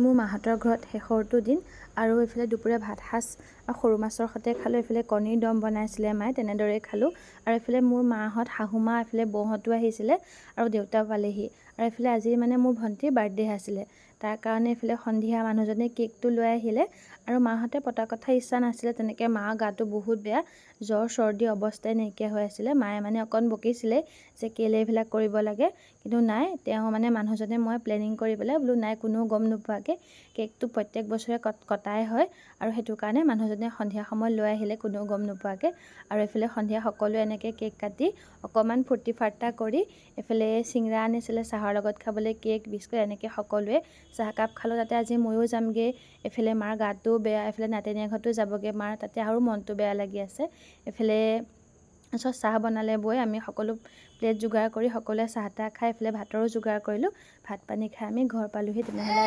মোৰ মাহঁতৰ ঘৰত শেষৰটো দিন আৰু এইফালে দুপৰীয়া ভাত সাজ সৰু মাছৰ সৈতে খালোঁ। এইফালে কণীৰ দম বনাইছিলে মায়ে, তেনেদৰেই খালোঁ। আৰু এইফালে মোৰ মাহঁত, শাহুমা, এইফালে বৌহঁতো আহিছিলে আৰু দেউতাও পালেহি। আৰু এইফালে আজি মানে মোৰ ভণ্টিৰ বাৰ্থডে আছিলে, তাৰ কাৰণে এইফালে সন্ধিয়া মানুহজনে কেকটো লৈ আহিলে। আৰু মাহঁতে পতা কথা ইচ্ছা নাছিলে তেনেকৈ, মাৰ গাটো বহুত বেয়া, জ্বৰ চৰ্দি অৱস্থাই নাইকিয়া হৈ আছিলে। মায়ে মানে অকণ বকিছিলে যে কেলে এইবিলাক কৰিব লাগে, কিন্তু নাই, তেওঁ মানে মানুহজনে মই প্লেনিং কৰি পেলাই বোলো নাই, কোনো গম নোপোৱাকৈ কেকটো প্ৰত্যেক বছৰে কটাই হয়, আৰু সেইটো কাৰণে মানুহজনে সন্ধিয়া সময়ত লৈ আহিলে কোনেও গম নোপোৱাকৈ। আৰু এইফালে সন্ধিয়া সকলোৱে এনেকৈ কেক কাটি অকণমান ফূৰ্তি ফাৰ্তা কৰি, এইফালে চিংৰা আনিছিলে চাহৰ লগত খাবলৈ, কেক বিস্কুট এনেকৈ সকলোৱে চাহকাপ খালোঁ। তাতে আজি ময়ো যামগৈ, এইফালে মাৰ গাটোও বেয়া, এইফালে নাতিনীয়েক ঘৰতো যাবগৈ মাৰ, তাতে আৰু মনটো বেয়া লাগি আছে। এইফালে তাৰপিছত চাহ বনালে বৌয়ে, আমি সকলো প্লেট যোগাৰ কৰি সকলোৱে চাহ তাহ খাই এইফালে ভাতৰো যোগাৰ কৰিলোঁ। ভাত পানী খাই আমি ঘৰ পালোহি। তেনেহ'লে